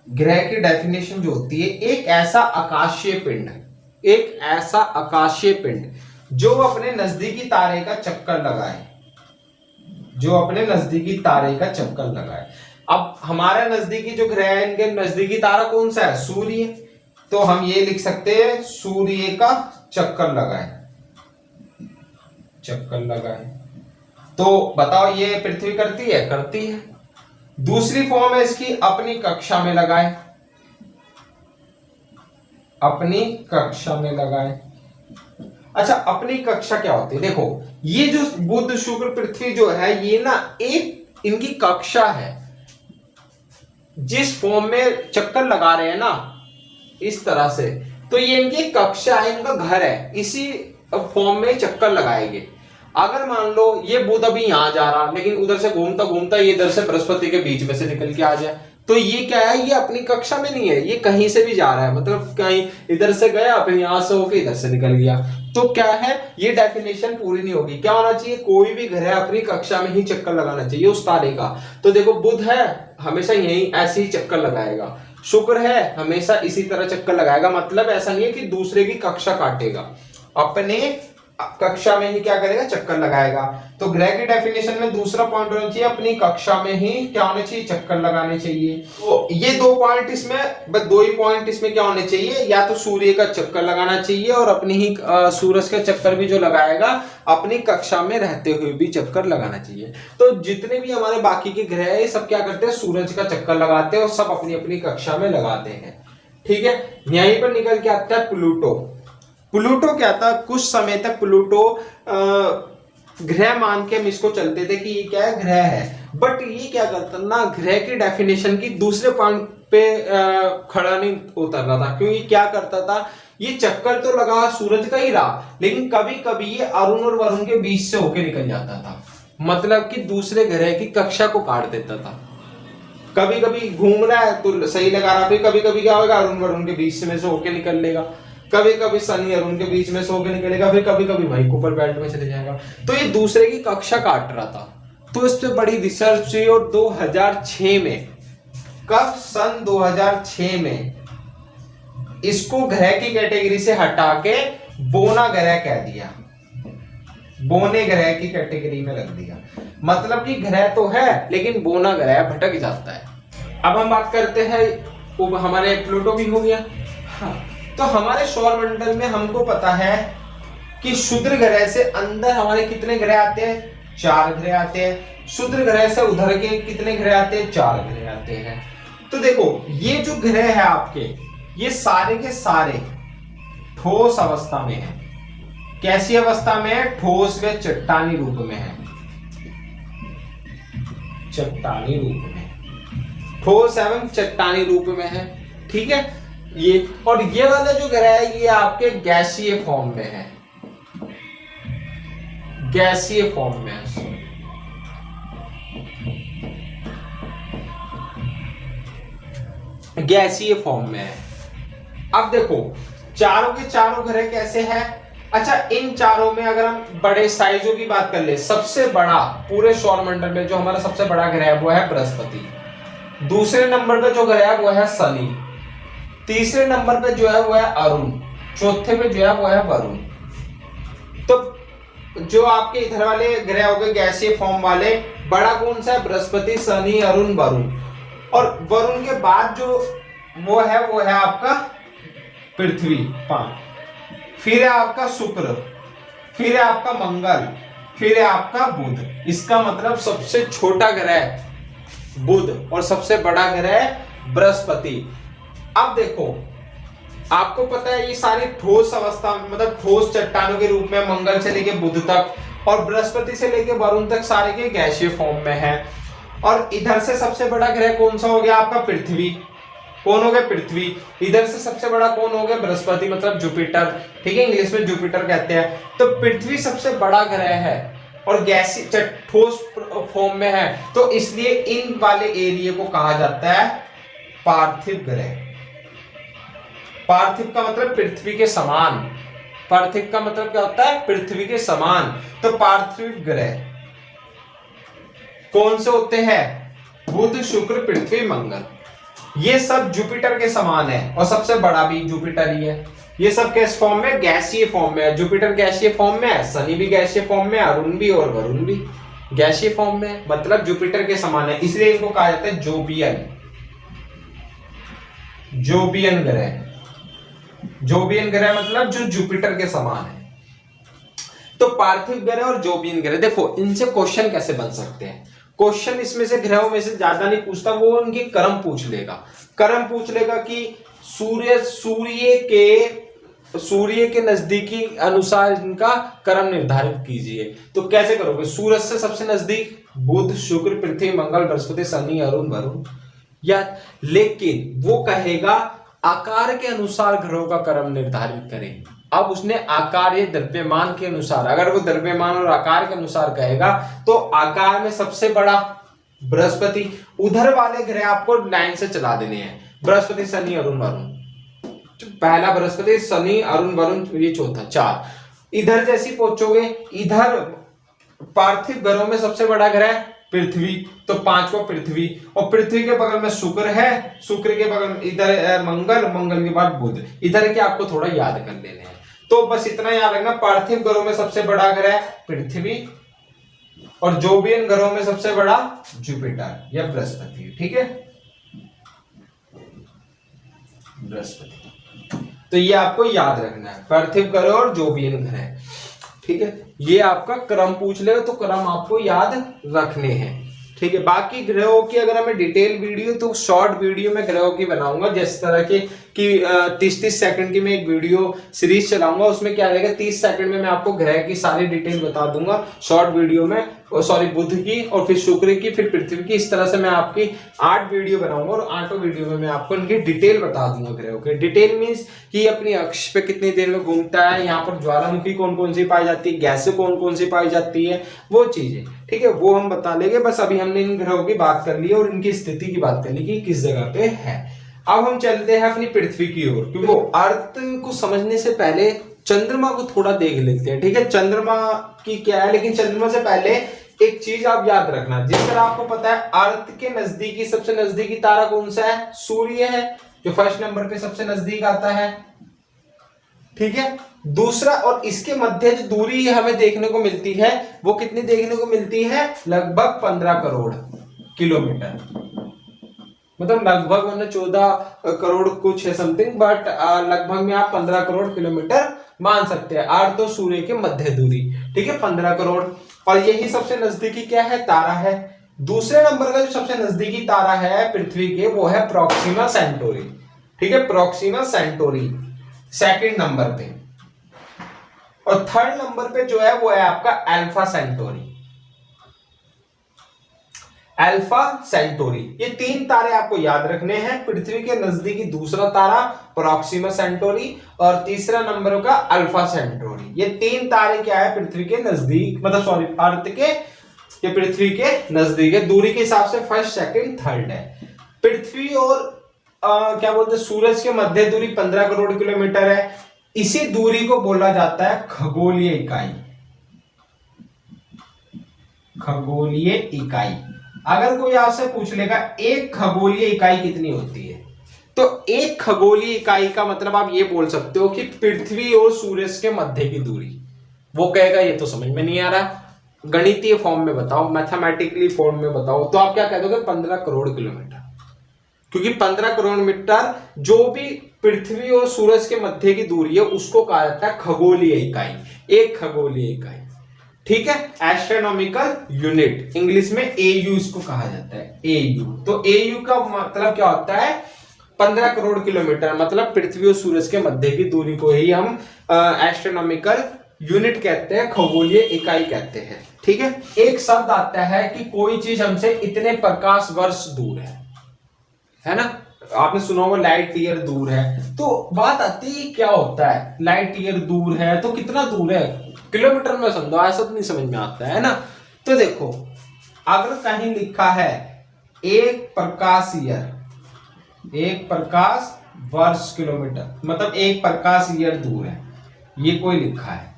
ग्रह की डेफिनेशन जो होती है, एक ऐसा आकाशीय पिंड, एक ऐसा आकाशीय पिंड जो अपने नजदीकी तारे का चक्कर लगाए, जो अपने नजदीकी तारे का चक्कर लगाए। अब हमारे नजदीकी जो ग्रह है, इनके नजदीकी तारा कौन सा है, सूर्य। तो हम ये लिख सकते हैं सूर्य का चक्कर लगाए, चक्कर लगाए। तो बताओ ये पृथ्वी करती है, करती है। दूसरी फॉर्म है इसकी अपनी कक्षा में लगाए, अपनी कक्षा में लगाए। अच्छा, अपनी कक्षा क्या होती है, देखो ये जो बुध, शुक्र, पृथ्वी जो है ये ना एक इनकी कक्षा है। जिस फॉर्म में चक्कर लगा रहे हैं ना इस तरह से, तो ये इनकी कक्षा है, इनका घर है, इसी फॉर्म में चक्कर लगाएंगे। अगर मान लो ये बुध अभी यहां जा रहा लेकिन उधर से घूमता घूमता ये इधर से बृहस्पति के बीच में से निकल के आ जाए, तो ये क्या है, ये अपनी कक्षा में नहीं है, ये कहीं से भी जा रहा है, मतलब कहीं इधर से गया फिर यहां से होके इधर से निकल गया। तो क्या है, ये डेफिनेशन पूरी नहीं होगी। क्या होना चाहिए, कोई भी ग्रह अपनी कक्षा में ही चक्कर लगाना चाहिए उस तारे का। तो देखो बुध है, हमेशा यही ऐसे ही चक्कर लगाएगा। शुक्र है, हमेशा इसी तरह चक्कर लगाएगा, मतलब ऐसा नहीं है कि दूसरे की कक्षा काटेगा, अपने कक्षा में ही क्या करेगा, चक्कर लगाएगा। तो ग्रह की डेफिनेशन में दूसरा पॉइंट होना चाहिए, अपनी कक्षा में ही क्या होने चाहिए, चक्कर लगाने चाहिए। तो ये 2 पॉइंट इसमें, बस 2 ही पॉइंट इसमें क्या होने चाहिए, या तो सूर्य का चक्कर लगाना चाहिए और अपनी ही सूरज का चक्कर भी जो लगाएगा अपनी कक्षा में रहते हुए भी चक्कर लगाना चाहिए। तो जितने भी हमारे बाकी के ग्रह है सब क्या करते हैं, सूरज का चक्कर लगाते हैं और सब अपनी अपनी कक्षा में लगाते हैं। ठीक है, यहीं पर निकल के आता है प्लूटो। प्लूटो क्या था, कुछ समय तक प्लूटो ग्रह मान के हम इसको चलते थे कि ये क्या है, ग्रह है। बट ये क्या करता ना, ग्रह की डेफिनेशन की दूसरे पॉइंट पे खड़ा नहीं उतर रहा था। क्योंकि क्या करता था, ये चक्कर तो लगा सूरज का ही रहा, लेकिन कभी कभी ये अरुण और वरुण के बीच से होके निकल जाता था, मतलब कि दूसरे ग्रह की कक्षा को काट देता था। कभी कभी घूम रहा है तो सही लगा रहा, फिर कभी कभी क्या होगा, अरुण वरुण के बीच में से होके निकल लेगा, कभी कभी शनि अरुण के बीच में से होके निकलेगा, फिर कभी कभी वही कुपर बेल्ट में चले जाएगा। तो ये दूसरे की कक्षा काट रहा था। तो इस पे बड़ी रिसर्च हुई और 2006 में, कब, सन 2006 में इसको ग्रह की कैटेगरी से हटा के बोना ग्रह कह दिया, बोने ग्रह की कैटेगरी में रख दिया। मतलब कि ग्रह तो है लेकिन बोना ग्रह भटक जाता है। अब हम बात करते हैं, वो हमारे प्लूटो भी हो गया। हाँ, तो हमारे सौर मंडल में हमको पता है कि क्षुद्र ग्रह से अंदर हमारे कितने ग्रह आते हैं, 4 ग्रह आते हैं। क्षुद्र ग्रह से उधर के कितने ग्रह आते हैं, 4 ग्रह आते हैं। तो देखो ये जो ग्रह है आपके, ये सारे के सारे ठोस अवस्था में है। कैसी अवस्था में है, ठोस व चट्टानी रूप में है, चट्टानी रूप में, ठोस एवं चट्टानी रूप में है। ठीक है, ये, और ये वाला जो ग्रह है ये आपके गैसीय फॉर्म में है, गैसीय फॉर्म में है, गैसीय फॉर्म में है। अब देखो चारों के चारों ग्रह कैसे हैं। अच्छा, इन चारों में अगर हम बड़े साइजों की बात कर ले, सबसे बड़ा पूरे सौरमंडल में जो हमारा सबसे बड़ा ग्रह है वो है बृहस्पति, दूसरे नंबर पे जो ग्रह है वो है शनि, तीसरे नंबर पे जो है वो है अरुण, चौथे पे जो है वो है वरुण। तो जो आपके इधर वाले ग्रह हो गए गैसीय फॉर्म वाले, बड़ा कौन सा है? बृहस्पति, शनि, अरुण, वरुण। और वरुण के बाद जो वो है आपका पृथ्वी 5, फिर है आपका शुक्र, फिर है आपका मंगल, फिर है आपका बुध। इसका मतलब सबसे छोटा ग्रह बुध और सबसे बड़ा ग्रह बृहस्पति। अब देखो आपको पता है ये सारी ठोस अवस्था में, मतलब ठोस चट्टानों के रूप में मंगल से लेके बुध तक और बृहस्पति से लेके वरुण तक सारे के गैसीय फॉर्म में है। और इधर से सबसे बड़ा ग्रह कौन सा हो गया आपका? पृथ्वी। कौन हो गया? पृथ्वी। इधर से सबसे बड़ा कौन हो गया? बृहस्पति, मतलब जुपिटर, ठीक है, इंग्लिश में जुपिटर कहते हैं। तो पृथ्वी सबसे बड़ा ग्रह है और गैसीय ठोस फॉर्म में है, तो इसलिए इन वाले एरिया को कहा जाता है पार्थिव ग्रह। पार्थिव का मतलब पृथ्वी के समान, पार्थिव का मतलब क्या होता है? पृथ्वी के समान। तो पार्थिव ग्रह कौन से होते हैं? बुध, शुक्र, पृथ्वी, मंगल। ये सब जुपिटर के समान है और सबसे बड़ा भी जुपिटर ही है। ये सब किस फॉर्म में? गैसीय फॉर्म में है। जुपिटर गैसीय फॉर्म में है, शनि भी गैसीय फॉर्म में, अरुण भी और वरुण भी गैसीय फॉर्म में, मतलब जुपिटर के समान है, इसलिए इनको कहा जाता है जोबियन। जोबियन ग्रह, जोबियन ग्रह मतलब जो जुपिटर के समान है। तो पार्थिव ग्रह और जोबियन ग्रह, देखो इनसे क्वेश्चन कैसे बन सकते हैं। क्वेश्चन इसमें से ग्रहों में से ज्यादा नहीं पूछता, वो उनकी कर्म पूछ लेगा। कर्म पूछ लेगा कि सूर्य के नजदीकी अनुसार इनका कर्म निर्धारित कीजिए। तो कैसे करोगे? सूरज से सबसे नजदीक बुध, शुक्र, पृथ्वी, मंगल, बृहस्पति, शनि, अरुण, वरुण। या लेकिन वो कहेगा आकार के अनुसार ग्रहों का कर्म निर्धारित करें। अब उसने आकार या द्रव्यमान के अनुसार, अगर वो द्रव्यमान और आकार के अनुसार कहेगा तो आकार में सबसे बड़ा बृहस्पति, उधर वाले ग्रह आपको लाइन से चला देने हैं, बृहस्पति, शनि, अरुण, वरुण। पहला बृहस्पति, शनि, अरुण, वरुण, ये चौथा, 4। इधर जैसी पहुंचोगे, इधर पार्थिव ग्रहों में सबसे बड़ा ग्रह पृथ्वी, तो 5वां पृथ्वी, और पृथ्वी के बगल में शुक्र है, शुक्र के बगल में इधर मंगल, मंगल के बाद बुध। इधर के आपको थोड़ा याद कर लेने हैं। तो बस इतना याद रखना, पार्थिव ग्रहों में सबसे बड़ा ग्रह पृथ्वी और जोबियन ग्रहों में सबसे बड़ा जुपिटर या बृहस्पति, ठीक है, बृहस्पति। तो ये आपको याद रखना है, पार्थिव ग्रह और जोबियन ग्रह, ठीक है। ये आपका क्रम पूछ लेगा तो क्रम आपको याद रखने हैं, ठीक है। बाकी ग्रहों की अगर हमें डिटेल वीडियो, तो शॉर्ट वीडियो में ग्रहों की बनाऊंगा, जिस तरह के कि 30-30 सेकंड की मैं एक वीडियो सीरीज चलाऊंगा। उसमें क्या रहेगा, 30 सेकंड में मैं आपको ग्रह की सारी डिटेल बता दूंगा शॉर्ट वीडियो में, सॉरी बुध की, और फिर शुक्र की, फिर पृथ्वी की। इस तरह से मैं आपकी 8 वीडियो बनाऊंगा और 8 वीडियो में मैं आपको इनकी डिटेल बता दूंगा ग्रहों के। डिटेल मीन्स कि अपनी अक्ष पे कितनी देर में घूमता है, यहाँ पर ज्वालामुखी कौन कौन सी पाई जाती है, गैसें कौन कौन सी पाई जाती है, वो चीजें, ठीक है, वो हम बता लेंगे। बस अभी हमने इन ग्रहों की बात कर ली और इनकी स्थिति की बात कर ली कि किस जगह पे है। अब हम चलते हैं अपनी पृथ्वी की ओर, क्योंकि अर्थ को समझने से पहले चंद्रमा को थोड़ा देख लेते हैं, ठीक है। चंद्रमा की क्या है, लेकिन चंद्रमा से पहले एक चीज आप याद रखना, जिस तरह आपको पता है अर्थ के नजदीकी, सबसे नजदीकी तारा कौन सा है, सूर्य है, जो फर्स्ट नंबर पे सबसे नजदीक आता है, ठीक है। दूसरा, और इसके मध्य जो दूरी हमें देखने को मिलती है वो कितनी देखने को मिलती है, लगभग 15 करोड़ किलोमीटर, मतलब लगभग 14 करोड़ कुछ है समथिंग, बट लगभग में आप 15 करोड़ किलोमीटर मान सकते हैं। अर्थ तो सूर्य के मध्य दूरी, ठीक है, 15 करोड़। और यही सबसे नजदीकी क्या है, तारा है। दूसरे नंबर का जो सबसे नजदीकी तारा है पृथ्वी के, वो है प्रोक्सिमा सेंटोरी, ठीक है, प्रोक्सिमा सेंटोरी सेकंड नंबर पे। और थर्ड नंबर पे जो है वो है आपका अल्फा सेंटोरी। Alpha Centauri. ये 3 तारे आपको याद रखने हैं। पृथ्वी के नजदीकी दूसरा तारा प्रोक्सिमा सेंटोरी और तीसरा नंबर का अल्फा सेंटोरी। ये 3 तारे क्या है पृथ्वी के नजदीक, मतलब सॉरी अर्थ के, ये पृथ्वी के नजदीक है। दूरी के हिसाब से फर्स्ट सेकंड थर्ड है। पृथ्वी और क्या बोलते हैं सूरज के मध्य दूरी 15 करोड़ किलोमीटर है। इसी दूरी को बोला जाता है खगोलीय इकाई। खगोलीय इकाई। अगर कोई आपसे पूछ लेगा एक खगोलीय इकाई कितनी होती है, तो एक खगोलीय इकाई का मतलब आप ये बोल सकते हो कि पृथ्वी और सूरज के मध्य की दूरी। वो कहेगा ये तो समझ में नहीं आ रहा, गणितीय फॉर्म में बताओ, मैथमेटिकली फॉर्म में बताओ, तो आप क्या कह दोगे 15 करोड़ किलोमीटर। क्योंकि 15 करोड़ मीटर जो भी पृथ्वी और सूरज के मध्य की दूरी है उसको कहा जाता है खगोलीय इकाई, एक खगोलीय इकाई। ठीक है, एस्ट्रोनॉमिकल यूनिट, इंग्लिश में एयू इसको कहा जाता है, एयू। तो एयू का मतलब क्या होता है 15 करोड़ किलोमीटर, मतलब पृथ्वी और सूरज के मध्य की दूरी को ही हम एस्ट्रोनॉमिकल यूनिट कहते हैं, खगोलीय इकाई कहते हैं। ठीक है, एक शब्द आता है कि कोई चीज हमसे इतने प्रकाश वर्ष दूर है ना, आपने सुना होगा लाइट ईयर दूर है। तो बात आती है क्या होता है, लाइट ईयर दूर है तो कितना दूर है, किलोमीटर में समझो, ऐसा तो नहीं समझ में आता है ना। तो देखो अगर कहीं लिखा है एक प्रकाश ईयर, एक प्रकाश वर्ष किलोमीटर, मतलब एक प्रकाश ईयर दूर है, ये कोई लिखा है,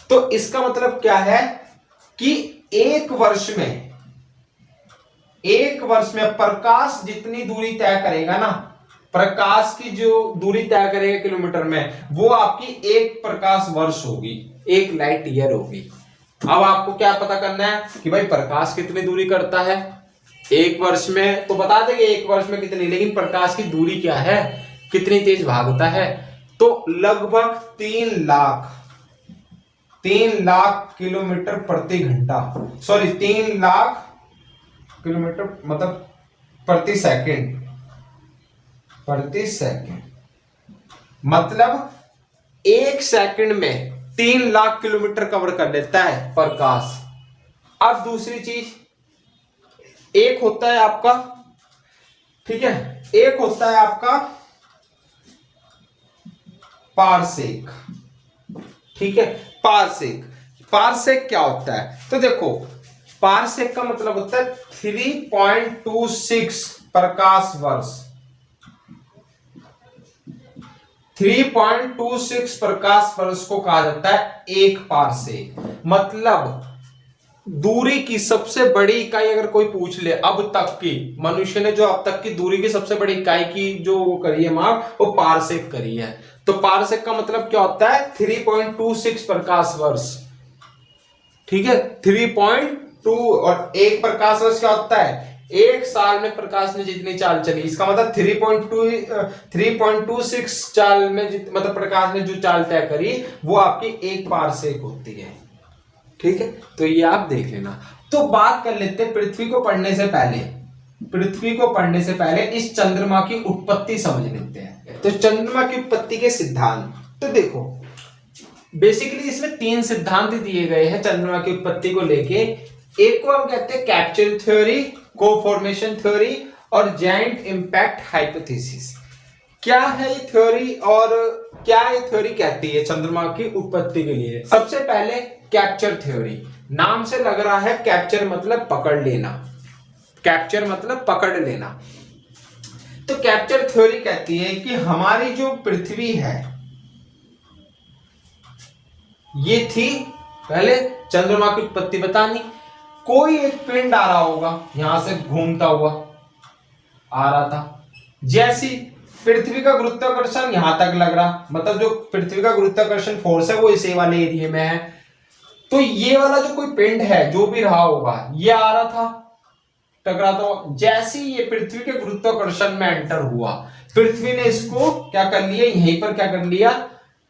तो इसका मतलब क्या है कि एक वर्ष में प्रकाश जितनी दूरी तय करेगा ना, प्रकाश की जो दूरी तय करेगा किलोमीटर में, वो आपकी एक प्रकाश वर्ष होगी, एक लाइट ईयर होगी। अब आपको क्या पता करना है कि भाई प्रकाश कितनी दूरी करता है एक वर्ष में, तो बता देंगे एक वर्ष में कितनी, लेकिन प्रकाश की दूरी क्या है, कितनी तेज भागता है, तो लगभग 3 लाख किलोमीटर प्रति घंटा, सॉरी 3 लाख किलोमीटर मतलब प्रति सेकंड, मतलब एक सेकंड में 3 लाख किलोमीटर कवर कर लेता है प्रकाश। अब दूसरी चीज, एक होता है आपका, ठीक है, एक होता है आपका पारसेक। ठीक है, पारसेक क्या होता है, तो देखो पारसेक का मतलब होता है 3.26 प्रकाश वर्ष। 3.26 प्रकाश वर्ष को कहा जाता है एक पारसेक। मतलब दूरी की सबसे बड़ी इकाई अगर कोई पूछ ले, अब तक की मनुष्य ने जो अब तक की दूरी की सबसे बड़ी इकाई की जो वो करी है माप, वो पारसेक करी है। तो पारसेक का मतलब क्या होता है 3.26 प्रकाश वर्ष। ठीक है, 3.2, और एक प्रकाश वर्ष क्या होता है, एक साल में प्रकाश ने जितनी चाल चली, इसका मतलब 3.26 चाल में मतलब प्रकाश ने जो चाल तय करी वो आपकी एक पारसेक होती है। ठीक है, तो ये आप देख लेना। तो बात कर लेते हैं पृथ्वी को पढ़ने से पहले इस चंद्रमा की उत्पत्ति समझ लेते हैं। तो चंद्रमा की उत्पत्ति के सिद्धांत, तो देखो बेसिकली इसमें 3 सिद्धांत दिए गए हैं चंद्रमा की उत्पत्ति को लेके। एक को हम कहते हैं कैप्चर थ्योरी, कोफॉर्मेशन थ्योरी और जायंट इंपैक्ट हाइपोथेसिस। क्या है ये थ्योरी और क्या ये थ्योरी कहती है चंद्रमा की उत्पत्ति के लिए। सबसे पहले कैप्चर थ्योरी, नाम से लग रहा है कैप्चर मतलब पकड़ लेना, कैप्चर मतलब पकड़ लेना। तो कैप्चर थ्योरी कहती है कि हमारी जो पृथ्वी है ये थी, पहले चंद्रमा की उत्पत्ति बतानी, कोई एक पिंड आ रहा होगा यहां से घूमता हुआ आ रहा था, जैसी पृथ्वी का गुरुत्वाकर्षण यहां तक लग रहा, मतलब जो पृथ्वी का गुरुत्वाकर्षण फोर्स है वो इसी वाले एरिया में है, तो ये वाला जो कोई पिंड है जो भी रहा होगा ये आ रहा था टकराता हुआ, जैसे ही ये पृथ्वी के गुरुत्वाकर्षण में एंटर हुआ, पृथ्वी ने इसको क्या कर लिया, यहीं पर क्या कर लिया,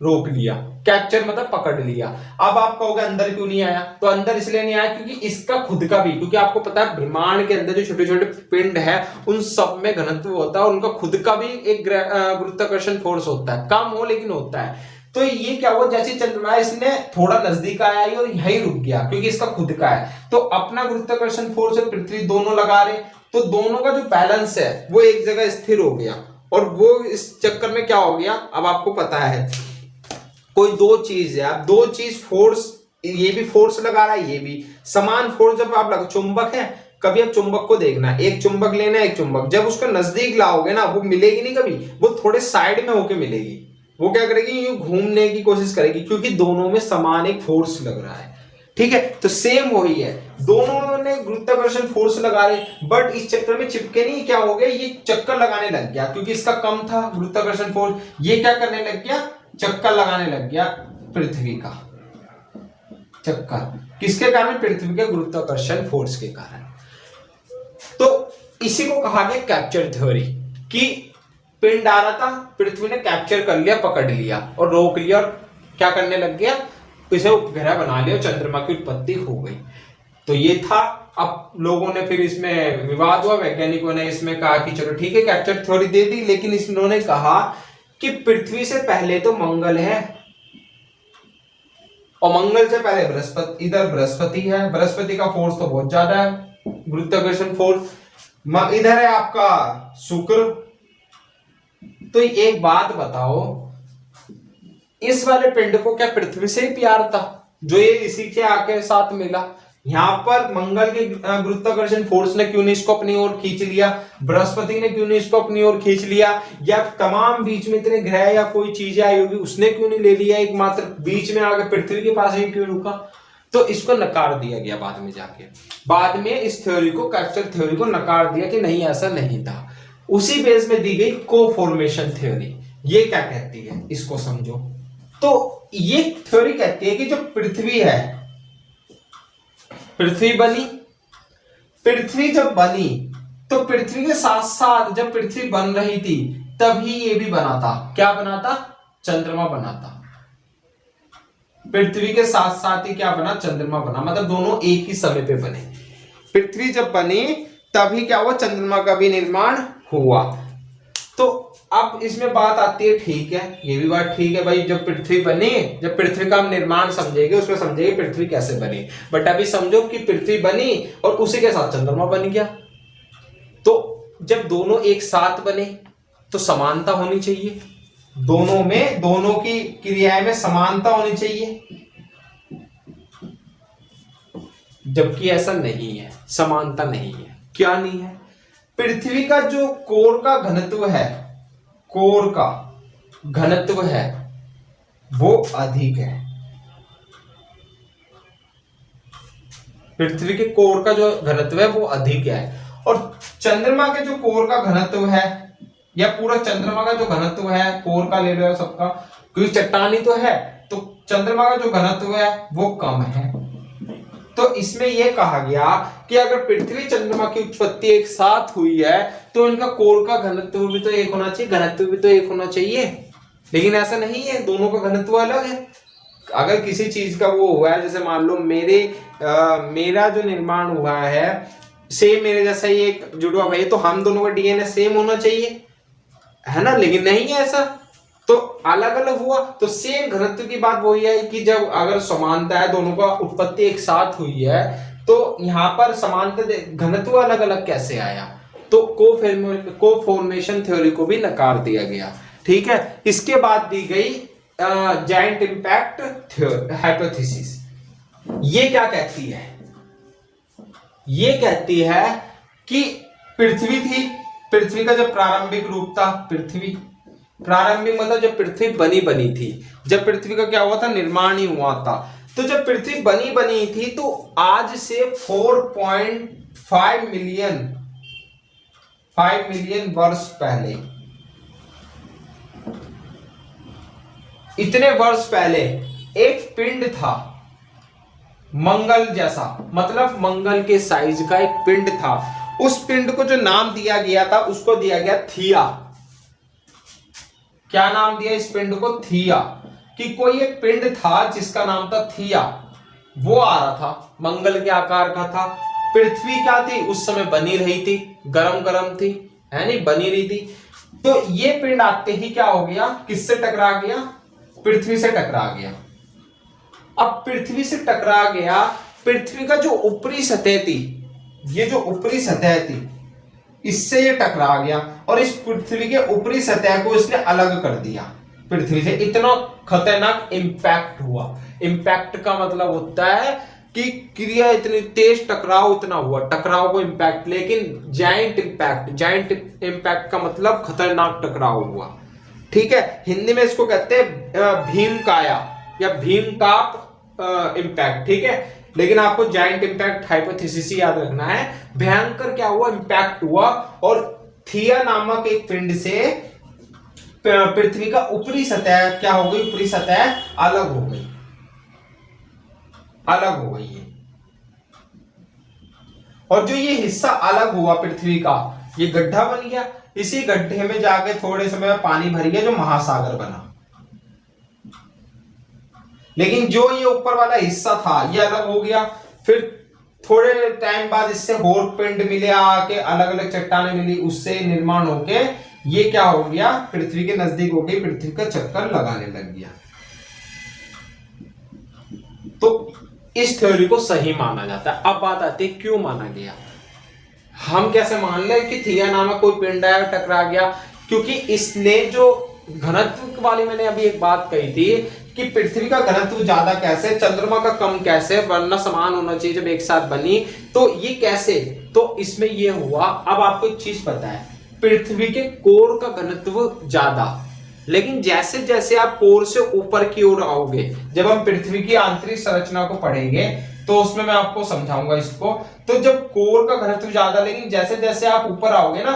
रोक लिया। कैप्चर मतलब पकड़ लिया। अब आप कहोगे अंदर क्यों नहीं आया, तो अंदर इसलिए नहीं आया क्योंकि इसका खुद का भी, क्योंकि आपको पता है ब्रह्मांड के अंदर जो छोटे छोटे पिंड है उन सब में घनत्व होता है, उनका खुद का भी एक गुरुत्वाकर्षण फोर्स होता है, कम हो लेकिन होता है। तो ये क्या हुआ, जैसे चंद्रमा इसने थोड़ा नजदीक आया और यही रुक गया क्योंकि इसका खुद का है। तो अपना गुरुत्वाकर्षण फोर्स और पृथ्वी दोनों लगा रहे, तो दोनों का जो बैलेंस है वो एक जगह स्थिर हो गया। और वो इस चक्कर में क्या हो गया, अब आपको पता है कोई दो चीज है, अब दो चीज फोर्स, ये भी फोर्स लगा रहा है, ये भी समान फोर्स जब आप लगा, चुंबक है, कभी आप चुंबक को देखना, एक चुंबक लेना, एक चुंबक जब उसका नजदीक लाओगे ना वो मिलेगी नहीं कभी, वो थोड़े साइड में होके मिलेगी। वो क्या करेगी, यूं घूमने की कोशिश करेगी क्योंकि दोनों में समान एक फोर्स लग रहा है। ठीक है, तो सेम वही है, दोनों ने गुरुत्वाकर्षण फोर्स लगा रहे, बट इस चक्कर में चिपके नहीं, क्या हो गया, ये चक्कर लगाने लग गया क्योंकि इसका कम था गुरुत्वाकर्षण फोर्स, ये क्या करने लग गया, चक्कर लगाने लग गया पृथ्वी का चक्कर, किसके कारण, पृथ्वी के गुरुत्वाकर्षण फोर्स के कारण। तो इसी को कहा गया कैप्चर थ्योरी, कि पिंड आ रहा था, पृथ्वी ने कैप्चर कर लिया, पकड़ लिया और रोक लिया, और क्या करने लग गया, इसे उपग्रह बना लिया, चंद्रमा की उत्पत्ति हो गई। तो ये था। अब लोगों ने फिर इसमें विवाद हुआ, वैज्ञानिकों ने इसमें कहा कि चलो ठीक है कैप्चर थ्योरी दे दी, लेकिन इन्होंने कहा कि पृथ्वी से पहले तो मंगल है और मंगल से पहले बृहस्पति, इधर बृहस्पति है, बृहस्पति का फोर्स तो बहुत ज्यादा है गुरुत्वाकर्षण फोर्स, इधर है आपका शुक्र। तो एक बात बताओ, इस वाले पिंड को क्या पृथ्वी से ही प्यार था जो ये इसी के आके साथ मिला? यहां पर मंगल के गुरुत्वाकर्षण फोर्स ने क्यों नहीं इसको अपनी ओर खींच लिया, बृहस्पति ने क्यों नहीं इसको अपनी ओर खींच लिया, या तमाम बीच में इतने ग्रह या कोई चीजें आई होगी उसने क्यों नहीं ले लिया, एकमात्र बीच में आके पृथ्वी के पास ही क्यों रुका? तो इसको नकार दिया गया बाद में जाके, बाद में इस थ्योरी को, कैप्चर थ्योरी को नकार दिया कि नहीं ऐसा नहीं था। उसी बेस में दी गई को-फॉर्मेशन थ्योरी। ये क्या कहती है, इसको समझो। तो ये थ्योरी कहती है कि जो पृथ्वी है, पृथ्वी बनी, पृथ्वी जब बनी तो पृथ्वी के साथ साथ जब पृथ्वी बन रही थी तभी ये भी बना था। क्या बना था? चंद्रमा बना था। पृथ्वी के साथ साथ ही क्या बना? चंद्रमा बना, मतलब दोनों एक ही समय पे बने। पृथ्वी जब बनी तभी क्या हुआ? चंद्रमा का भी निर्माण हुआ। तो अब इसमें बात आती है, ठीक है, ये भी बात ठीक है भाई, जब पृथ्वी बनी, जब पृथ्वी का हम निर्माण समझेंगे उसमें समझेंगे पृथ्वी कैसे बनी, बट अभी समझो कि पृथ्वी बनी और उसी के साथ चंद्रमा बन गया। तो जब दोनों एक साथ बने तो समानता होनी चाहिए, दोनों में, दोनों की क्रियाएं में समानता होनी चाहिए, जबकि ऐसा नहीं है, समानता नहीं है। क्या नहीं है? पृथ्वी का जो कोर का घनत्व है, कोर का घनत्व है वो अधिक है। पृथ्वी के कोर का जो घनत्व है वो अधिक है, और चंद्रमा के जो कोर का घनत्व है, या पूरा चंद्रमा का जो घनत्व है, कोर का ले रहे हो सबका, क्योंकि चट्टानी तो है, तो चंद्रमा का जो घनत्व है वो कम है। तो इसमें यह कहा गया कि अगर पृथ्वी चंद्रमा की उत्पत्ति एक साथ हुई है तो इनका कोर का घनत्व भी तो एक होना चाहिए, घनत्व भी तो एक होना चाहिए, लेकिन ऐसा नहीं है, दोनों का घनत्व अलग है। अगर किसी चीज का वो हुआ है, जैसे मान लो मेरा जो निर्माण हुआ है सेम मेरे जैसा ही एक जुड़वा भाई, तो हम दोनों का डीएनए सेम होना चाहिए, है ना, लेकिन नहीं है ऐसा, तो अलग अलग हुआ। तो सेम घनत्व की बात वही है कि जब अगर समानता है, दोनों का उत्पत्ति एक साथ हुई है, तो यहां पर समानता, घनत्व अलग अलग कैसे आया? तो को-फॉर्मेशन थ्योरी को भी नकार दिया गया। ठीक है, इसके बाद दी गई जायंट इंपैक्ट हाइपोथेसिस। ये क्या कहती है? ये कहती है कि पृथ्वी थी, पृथ्वी का जो प्रारंभिक रूप था, पृथ्वी प्रारंभिक मतलब जब पृथ्वी बनी थी, जब पृथ्वी का क्या हुआ था? निर्माण ही हुआ था। तो जब पृथ्वी बनी थी तो आज से 4.5 मिलियन वर्ष पहले, इतने वर्ष पहले एक पिंड था मंगल जैसा, मतलब मंगल के साइज का एक पिंड था। उस पिंड को जो नाम दिया गया था उसको दिया गया थिया। क्या नाम दिया इस पिंड को? थिया। कि कोई एक पिंड था जिसका नाम था थिया, वो आ रहा था, मंगल के आकार का था। पृथ्वी क्या थी उस समय? बनी रही थी, गरम थी, है नहीं, बनी रही थी। तो ये पिंड आते ही क्या हो गया? किससे टकरा गया? पृथ्वी से टकरा गया। अब पृथ्वी से टकरा गया, पृथ्वी का जो ऊपरी सतह थी, ये जो ऊपरी सतह थी, इससे ये टकरा गया और इस पृथ्वी के ऊपरी सतह को इसने अलग कर दिया पृथ्वी से। इतना खतरनाक इंपैक्ट हुआ। इंपैक्ट का मतलब होता है कि क्रिया इतनी तेज, टकराव इतना हुआ, टकराव को इंपैक्ट। लेकिन जाइंट इंपैक्ट का मतलब खतरनाक टकराव हुआ। ठीक है, हिंदी में इसको कहते हैं भीमकाया या भीमकाप इंपैक्ट। ठीक है, लेकिन आपको जाइंट इंपैक्ट हाइपोथेसिस याद रखना है। भयंकर क्या हुआ, इंपैक्ट हुआ और थिया नामक एक पिंड से पृथ्वी का ऊपरी सतह क्या हो गई, ऊपरी सतह अलग हो गई, अलग हो गई है। और जो ये हिस्सा अलग हुआ पृथ्वी का, ये गड्ढा बन गया। इसी गड्ढे में जाके थोड़े समय में पानी भर गया, जो महासागर बना। लेकिन जो ये ऊपर वाला हिस्सा था ये अलग हो गया। फिर थोड़े टाइम बाद इससे और पिंड मिले, आके अलग अलग चट्टानें मिली, उससे निर्माण होके ये क्या हो गया, पृथ्वी के नजदीक हो गई, पृथ्वी का चक्कर लगाने लग गया। तो इस थ्योरी को सही माना जाता है। अब बात आती है क्यों माना गया। हम कैसे मान ले कि थिया नामक कोई पिंड आया, टकरा गया, क्योंकि इसने जो घनत्व वाली, मैंने अभी एक बात कही थी कि पृथ्वी का घनत्व ज्यादा कैसे, चंद्रमा का कम कैसे, वरना समान होना चाहिए जब एक साथ बनी, तो ये कैसे, तो इसमें ये हुआ। अब आपको एक चीज पता है, पृथ्वी के कोर का घनत्व ज्यादा, लेकिन जैसे जैसे आप कोर से ऊपर की ओर आओगे, जब हम पृथ्वी की आंतरिक संरचना को पढ़ेंगे तो उसमें मैं आपको समझाऊंगा इसको। तो जब कोर का घनत्व ज्यादा, लेकिन जैसे जैसे आप ऊपर आओगे ना,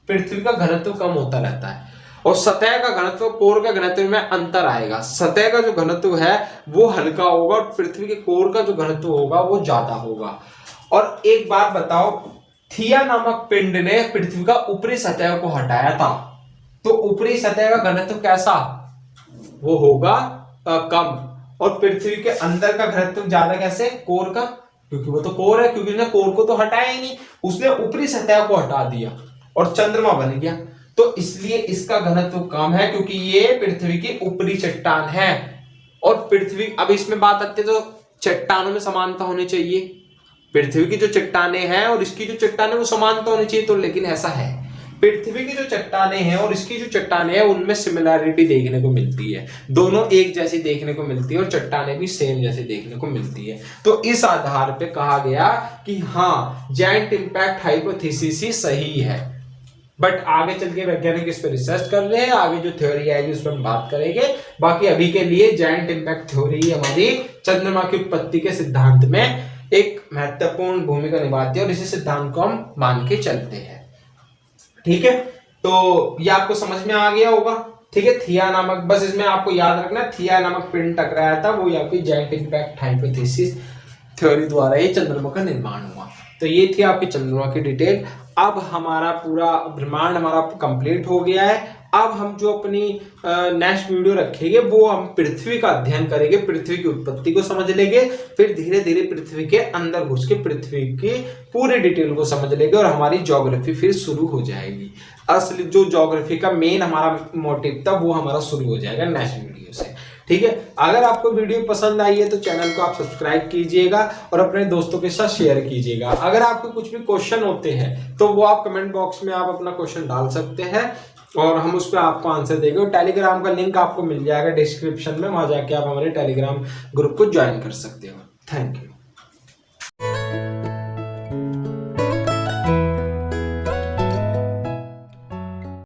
पृथ्वी का घनत्व कम होता रहता है और सतह का घनत्व, कोर का घनत्व में अंतर आएगा। सतह का जो घनत्व है वो हल्का होगा और पृथ्वी के कोर का जो घनत्व होगा वो ज्यादा होगा। और एक बात बताओ, थिया नामक पिंड ने पृथ्वी का ऊपरी सतह को हटाया था, तो ऊपरी सतह का घनत्व कैसा, वो होगा कम, और पृथ्वी के अंदर का घनत्व ज्यादा कैसे, कोर का, क्योंकि वो तो कोर है, क्योंकि उसने कोर को तो हटाया ही नहीं, उसने ऊपरी सतह को हटा दिया और चंद्रमा बन गया। तो इसलिए इसका घनत्व कम है, क्योंकि ये पृथ्वी की ऊपरी चट्टान है। और पृथ्वी, अब इसमें बात आती है तो चट्टानों में समानता होनी चाहिए। पृथ्वी की जो चट्टानें हैं और इसकी जो चट्टानें, वो समानता होनी चाहिए, तो लेकिन ऐसा है, पृथ्वी की जो चट्टानें हैं और इसकी जो चट्टानें हैं उनमें सिमिलैरिटी देखने को मिलती है, दोनों एक जैसी देखने को मिलती है और चट्टानें भी सेम जैसी देखने को मिलती है। तो इस आधार पे कहा गया कि हाँ, जायंट इंपैक्ट हाइपोथेसिस ही सही है। बट आगे चल के वैज्ञानिक इस पर रिसर्च कर रहे हैं, आगे जो थ्योरी आएगी उस पर हम बात करेंगे। बाकी अभी के लिए जायंट इंपैक्ट थ्योरी हमारी चंद्रमा की उत्पत्ति के सिद्धांत में एक महत्वपूर्ण भूमिका निभाती है और इसी सिद्धांत को हम मान के चलते हैं। ठीक है, तो ये आपको समझ में आ गया होगा। ठीक है, थिया नामक, बस इसमें आपको याद रखना, थिया नामक पिंड टकराया था, वो यहाँ पे जायंट इंपैक्ट हाइपोथेसिस थ्योरी द्वारा ही चंद्रमा का निर्माण हुआ। तो ये थी आपकी चंद्रमा की डिटेल। अब हमारा पूरा ब्रह्मांड हमारा कंप्लीट हो गया है। अब हम जो अपनी नेक्स्ट वीडियो रखेंगे वो हम पृथ्वी का अध्ययन करेंगे, पृथ्वी की उत्पत्ति को समझ लेंगे, फिर धीरे धीरे पृथ्वी के अंदर घुस के पृथ्वी की पूरी डिटेल को समझ लेंगे और हमारी ज्योग्राफी फिर शुरू हो जाएगी। असली जो ज्योग्राफी का मेन हमारा मोटिव था वो हमारा शुरू हो जाएगा नेक्स्ट वीडियो से। ठीक है, अगर आपको वीडियो पसंद आई है तो चैनल को आप सब्सक्राइब कीजिएगा और अपने दोस्तों के साथ शेयर कीजिएगा। अगर आपको कुछ भी क्वेश्चन होते हैं तो वो आप कमेंट बॉक्स में आप अपना क्वेश्चन डाल सकते हैं और हम उस पर आपको आंसर देंगे। और टेलीग्राम का लिंक आपको मिल जाएगा डिस्क्रिप्शन में, वहां जाके आप हमारे टेलीग्राम ग्रुप को ज्वाइन कर सकते हो। Thank you.